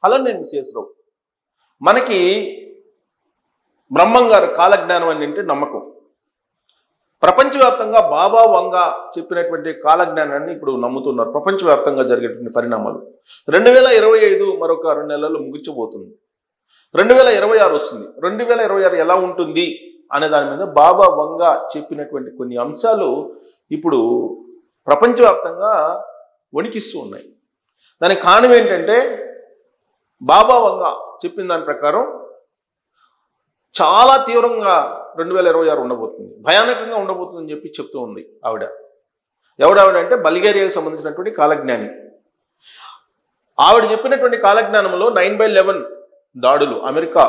అలానేని శేషరావు మనకి బ్రహ్మం గారు కాలజ్ఞానం అని అంటే నమ్మకం. ప్రపంచవ్యాప్తంగా బాబా వంగా చెప్పినటువంటి కాలజ్ఞానాన్ని ఇప్పుడు నమ్ముతున్నారు. ప్రపంచవ్యాప్తంగా జరిగేటువంటి పరిణామాలు 2025 మరొక 2 నెలల్లో ముగిసిపోతుంది. 2026 వస్తుంది. 2026 ఎలా ఉంటుంది అనే దాని మీద బాబా వంగా చెప్పినటువంటి కొన్ని అంశాలు ఇప్పుడు ప్రపంచవ్యాప్తంగా వణికిస్తూ ఉన్నాయి. దానికి కారణం ఏంటంటే బాబా వంగా చెప్పిన దాని ప్రకారం చాలా తీవ్రంగా 2026 ఉండబోతుంది, భయానకంగా ఉండబోతుందని చెప్పి చెప్తూ ఉంది ఆవిడ. ఎవడావిడ అంటే బల్గేరియాకి సంబంధించినటువంటి కాలజ్ఞాని. ఆవిడ చెప్పినటువంటి కాలజ్ఞానంలో 9/11 దాడులు అమెరికా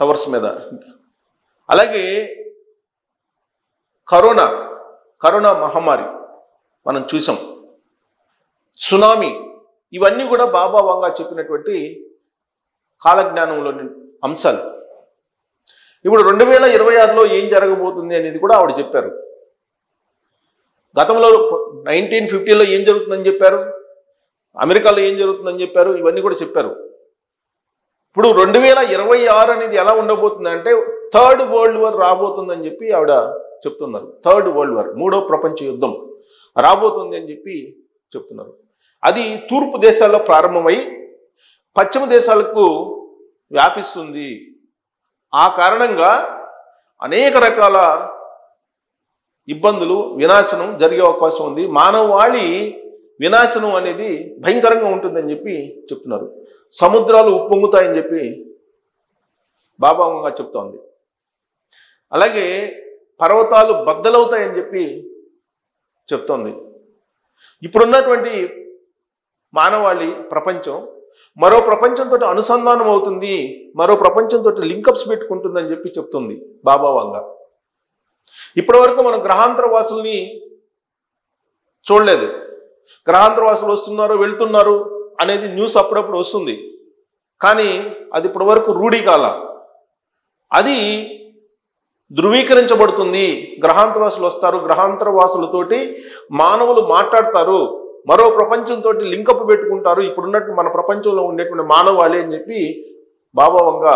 టవర్స్ మీద, అలాగే కరోనా మహమ్మారి మనం చూసాం, సునామీ, ఇవన్నీ కూడా బాబా వంగా చెప్పినటువంటి కాలజ్ఞానంలోని అంశాలు. ఇప్పుడు 2026లో ఏం జరగబోతుంది అనేది కూడా ఆవిడ చెప్పారు. గతంలో 1950లో ఏం జరుగుతుందని చెప్పారు, అమెరికాలో ఏం జరుగుతుందని చెప్పారు, ఇవన్నీ కూడా చెప్పారు. ఇప్పుడు 2026 అనేది ఎలా ఉండబోతుంది అంటే థర్డ్ వరల్డ్ వార్ రాబోతుందని చెప్పి ఆవిడ చెప్తున్నారు. థర్డ్ వరల్డ్ వార్, 3వ ప్రపంచ యుద్ధం రాబోతుంది అని చెప్పి చెప్తున్నారు. అది తూర్పు దేశాల్లో ప్రారంభమై పశ్చిమ దేశాలకు వ్యాపిస్తుంది. ఆ కారణంగా అనేక రకాల ఇబ్బందులు, వినాశనం జరిగే అవకాశం ఉంది. మానవాళి వినాశనం అనేది భయంకరంగా ఉంటుందని చెప్పి చెప్తున్నారు. సముద్రాలు ఉప్పొంగుతాయని చెప్పి బాబా వంగా చెప్తోంది. అలాగే పర్వతాలు బద్దలవుతాయని చెప్పి చెప్తోంది. ఇప్పుడున్నటువంటి మానవాళి ప్రపంచం మరో ప్రపంచంతో అనుసంధానం అవుతుంది, మరో ప్రపంచంతో లింకప్స్ పెట్టుకుంటుందని చెప్పి చెప్తుంది బాబా వంగా. ఇప్పటి వరకు మనం గ్రహాంతర వాసుల్ని చూడలేదు. గ్రహాంతర వాసులు వస్తున్నారు, వెళ్తున్నారు అనేది న్యూస్ అప్పుడప్పుడు వస్తుంది, కానీ అది ఇప్పటి వరకు రూఢి కాల. అది ధృవీకరించబడుతుంది. గ్రహాంతర వాసులు వస్తారు, గ్రహాంతర వాసులతోటి మానవులు మాట్లాడతారు, మరో ప్రపంచంతో లింకప్ పెట్టుకుంటారు, ఇప్పుడున్నట్టు మన ప్రపంచంలో ఉండేటువంటి మానవాళి అని చెప్పి బాబా వంగా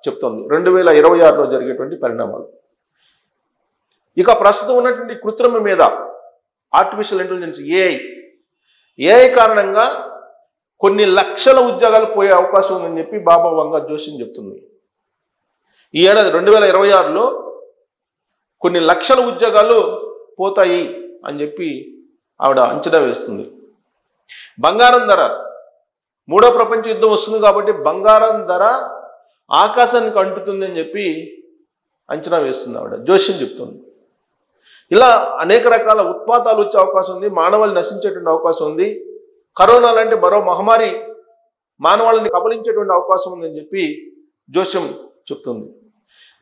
చెప్తోంది. 2026లో జరిగేటువంటి పరిణామాలు. ఇక ప్రస్తుతం ఉన్నటువంటి కృత్రిమ మీద, ఆర్టిఫిషియల్ ఇంటెలిజెన్స్, ఏఐ కారణంగా కొన్ని లక్షల ఉద్యోగాలు పోయే అవకాశం ఉందని చెప్పి బాబా వంగా జోషిని చెప్తుంది. ఈ ఏడాది 2026లో కొన్ని లక్షల ఉద్యోగాలు పోతాయి అని చెప్పి ఆవిడ అంచనా వేస్తుంది. బంగారం ధర, 3వ ప్రపంచ యుద్ధం వస్తుంది కాబట్టి బంగారం ధర ఆకాశానికి అంటుతుంది అని చెప్పి అంచనా వేస్తుంది ఆవిడ, జోషిని చెప్తుంది. ఇలా అనేక రకాల ఉత్పాతాలు వచ్చే అవకాశం ఉంది, మానవాళి నశించేటువంటి అవకాశం ఉంది. కరోనా లాంటి మరో మహమ్మారి మానవాళిని కబలించేటువంటి అవకాశం ఉందని చెప్పి జోషం చెప్తుంది.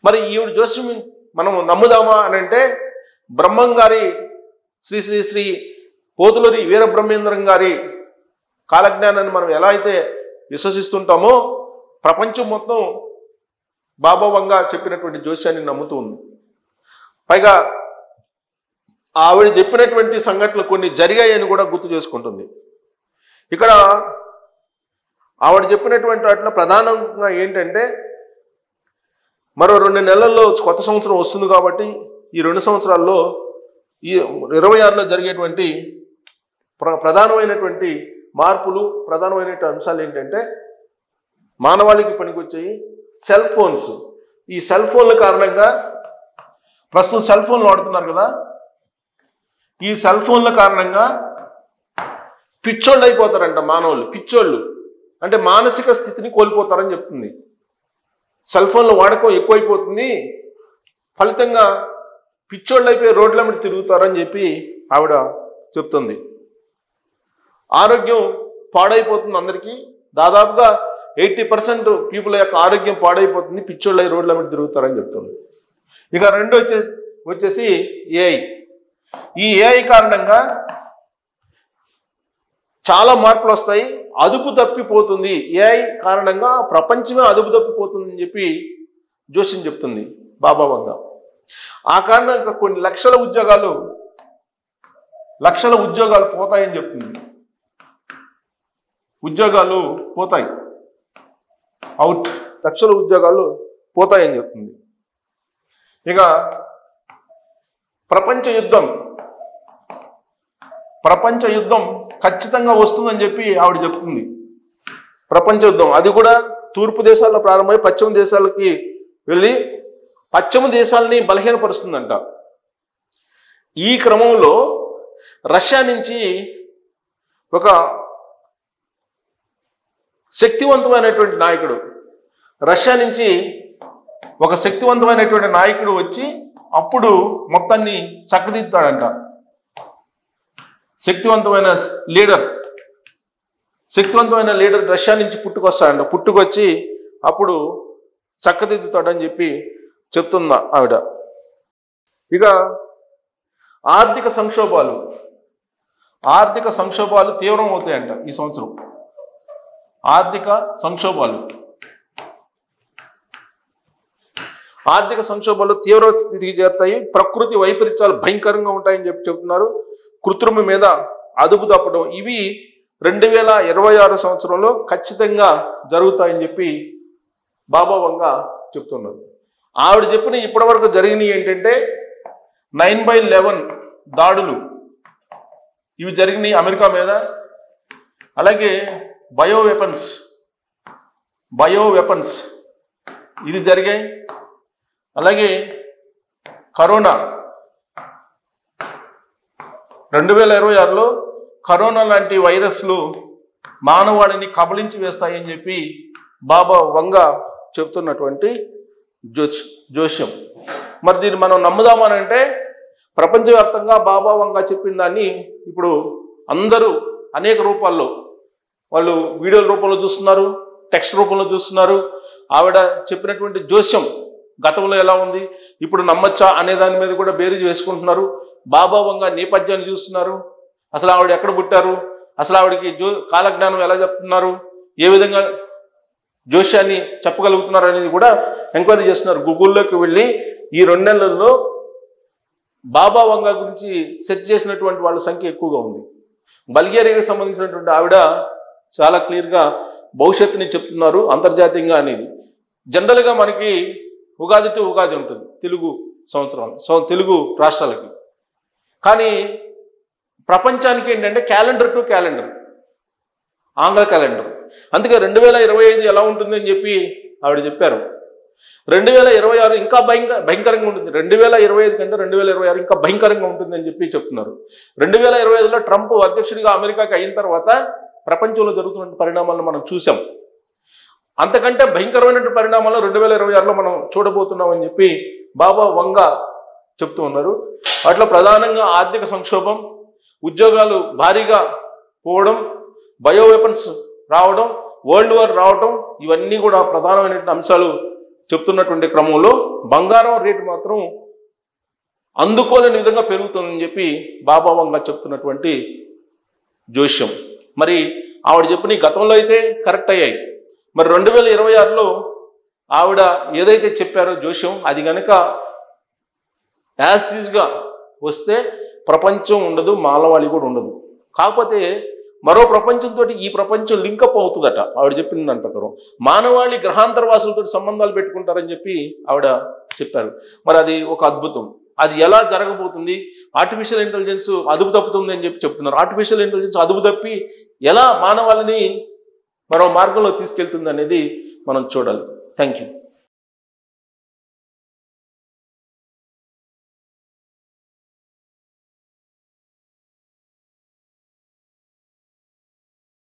మరి ఈవిడ జోషం మనం నమ్ముదామా అని అంటే బ్రహ్మం గారి శ్రీ శ్రీ శ్రీ పోతులూరి వీరబ్రహ్మేంద్రం గారి కాలజ్ఞానాన్ని మనం ఎలా అయితే విశ్వసిస్తుంటామో ప్రపంచం మొత్తం బాబా వంగా చెప్పినటువంటి జోస్యాన్ని నమ్ముతూ ఉంది. పైగా ఆవిడ చెప్పినటువంటి సంఘటనలు కొన్ని జరిగాయని కూడా గుర్తు చేసుకుంటుంది. ఇక్కడ ఆవిడ చెప్పినటువంటి వాటిలో ప్రధానంగా ఏంటంటే మరో 2 నెలల్లో కొత్త సంవత్సరం వస్తుంది కాబట్టి ఈ 2 సంవత్సరాల్లో ఈ 26లో జరిగేటువంటి ప్రధానమైనటువంటి మార్పులు, ప్రధానమైనటువంటి అంశాలు ఏంటంటే మానవాళికి పనికొచ్చాయి సెల్ ఫోన్స్. ఈ సెల్ ఫోన్ల కారణంగా ప్రస్తుతం సెల్ ఫోన్లు వాడుతున్నారు కదా, ఈ సెల్ ఫోన్ల కారణంగా పిచ్చోళ్ళు అయిపోతారంట మానవులు. పిచ్చోళ్ళు అంటే మానసిక స్థితిని కోల్పోతారని చెప్తుంది. సెల్ ఫోన్ల వాడకం ఎక్కువైపోతుంది, ఫలితంగా పిచ్చోళ్ళు అయిపోయి రోడ్ల మీద తిరుగుతారని చెప్పి ఆవిడ చెప్తుంది. ఆరోగ్యం పాడైపోతుంది అందరికీ, దాదాపుగా 80% పీపుల్ యొక్క ఆరోగ్యం పాడైపోతుంది, పిచ్చోళ్ళు అయి రోడ్ల మీద తిరుగుతారని చెప్తుంది. ఇక రెండు వచ్చేసి ఏఐ. ఈ ఏఐ కారణంగా చాలా మార్పులు వస్తాయి, అదుపు తప్పిపోతుంది. ఏఐ కారణంగా ప్రపంచమే అదుపు తప్పిపోతుందని చెప్పి జోషిని చెప్తుంది బాబా వంగా. ఆ కారణంగా కొన్ని లక్షల ఉద్యోగాలు పోతాయని చెప్తుంది. ఉద్యోగాలు పోతాయి. అవుట్, లక్షల ఉద్యోగాలు పోతాయని చెప్తుంది. ఇక ప్రపంచ యుద్ధం ఖచ్చితంగా వస్తుందని చెప్పి ఆవిడ చెప్తుంది. ప్రపంచ యుద్ధం అది కూడా తూర్పు దేశాల్లో ప్రారంభమై పశ్చిమ దేశాలకి వెళ్ళి పశ్చిమ దేశాలని బలహీనపరుస్తుందంట. ఈ క్రమంలో రష్యా నుంచి ఒక శక్తివంతమైనటువంటి నాయకుడు వచ్చి అప్పుడు మొత్తాన్ని చక్కదిద్దుతాడంట. శక్తివంతమైన లీడర్ రష్యా నుంచి పుట్టుకొస్తాడంట. పుట్టుకొచ్చి అప్పుడు చక్కదిద్దుతాడని చెప్పి చెప్తుందా ఆవిడ. ఇక ఆర్థిక సంక్షోభాలు తీవ్రం అవుతాయంట ఈ సంవత్సరం. ఆర్థిక సంక్షోభాలు తీవ్ర స్థితికి చేరుతాయి. ప్రకృతి వైపరీత్యాలు భయంకరంగా ఉంటాయని చెప్పి చెప్తున్నారు. కృత్రిమ మీద అదుపు తప్పడం ఇవి 2026 సంవత్సరంలో ఖచ్చితంగా జరుగుతాయని చెప్పి బాబా వంగ చెప్తున్నారు. ఆవిడ చెప్పిన ఇప్పటివరకు జరిగినవి ఏంటంటే 9/11 దాడులు ఇవి జరిగినాయి అమెరికా మీద. అలాగే బయో వెపన్స్ ఇది జరిగాయి. అలాగే కరోనా 2026లో కరోనా లాంటి వైరస్లు మానవాళిని కబళించి వేస్తాయని చెప్పి బాబా వంగ చెప్తున్నటువంటి జోస్యం. మరి దీన్ని మనం నమ్ముదామనంటే ప్రపంచవ్యాప్తంగా బాబా వంగ చెప్పిన దాన్ని ఇప్పుడు అందరూ అనేక రూపాల్లో వాళ్ళు వీడియోల రూపంలో చూస్తున్నారు, టెక్స్ట్ రూపంలో చూస్తున్నారు. ఆవిడ చెప్పినటువంటి జోస్యం గతంలో ఎలా ఉంది, ఇప్పుడు నమ్మచ్చా అనే దాని మీద కూడా బేరీజు వేసుకుంటున్నారు. బాబా వంగ నేపథ్యాన్ని చూస్తున్నారు. అసలు ఆవిడ ఎక్కడ పుట్టారు, అసలు ఆవిడకి కాలజ్ఞానం ఎలా చెప్తున్నారు, ఏ విధంగా జోస్యాన్ని చెప్పగలుగుతున్నారు అనేది కూడా ఎంక్వైరీ చేస్తున్నారు. గూగుల్లోకి వెళ్ళి ఈ 2 నెలల్లో బాబా వంగ గురించి సెర్చ్ చేసినటువంటి వాళ్ళ సంఖ్య ఎక్కువగా ఉంది. బల్గేరియాకి సంబంధించినటువంటి ఆవిడ చాలా క్లియర్గా భవిష్యత్తుని చెప్తున్నారు అంతర్జాతీయంగా అనేది. జనరల్గా మనకి ఉగాది టు ఉగాది ఉంటుంది తెలుగు సంవత్సరం, తెలుగు రాష్ట్రాలకి. కానీ ప్రపంచానికి ఏంటంటే క్యాలెండర్ టు క్యాలెండర్, ఆంగ్ల క్యాలెండర్. అందుకే 2025 ఎలా ఉంటుంది అని చెప్పి ఆవిడ చెప్పారు. 2026 ఇంకా భయంకరంగా ఉంటుంది. 2025 కంటే 2026 ఇంకా భయంకరంగా ఉంటుంది అని చెప్పి చెప్తున్నారు. 2025లో ట్రంప్ అధ్యక్షుడిగా అమెరికాకి అయిన తర్వాత ప్రపంచంలో జరుగుతున్న పరిణామాలను మనం చూసాం. అంతకంటే భయంకరమైనటువంటి పరిణామాలు 2026లో మనం చూడబోతున్నామని చెప్పి బాబా వంగ చెప్తూ ఉన్నారు. వాటిలో ప్రధానంగా ఆర్థిక సంక్షోభం, ఉద్యోగాలు భారీగా పోవడం, బయో వెపన్స్ రావడం, వరల్డ్ వార్ రావడం ఇవన్నీ కూడా ప్రధానమైనటువంటి అంశాలు చెప్తున్నటువంటి క్రమంలో బంగారం రేటు మాత్రం అందుకోలేని విధంగా పెరుగుతుందని చెప్పి బాబా వంగ చెప్తున్నటువంటి జోస్యం. మరి ఆవిడ చెప్పిన గతంలో అయితే కరెక్ట్ అయ్యాయి. మరి 2026లో ఆవిడ ఏదైతే చెప్పారో జోస్యం అది కనుక యాజ్ టీజ్గా వస్తే ప్రపంచం ఉండదు, మానవాళి కూడా ఉండదు. కాకపోతే మరో ప్రపంచంతో ఈ ప్రపంచం లింకప్ అవుతుందట ఆవిడ చెప్పిన దాని ప్రకారం. మానవాళి గ్రహాంతరవాసులతో సంబంధాలు పెట్టుకుంటారని చెప్పి ఆవిడ చెప్పారు. మరి అది ఒక అద్భుతం. అది ఎలా జరగబోతుంది, ఆర్టిఫిషియల్ ఇంటెలిజెన్స్ అదుపు తప్పుతుంది అని చెప్పి చెప్తున్నారు. ఆర్టిఫిషియల్ ఇంటెలిజెన్స్ అదుపు తప్పి ఎలా మానవాళిని మరో మార్గంలో తీసుకెళ్తుంది అనేది మనం చూడాలి. Thank you.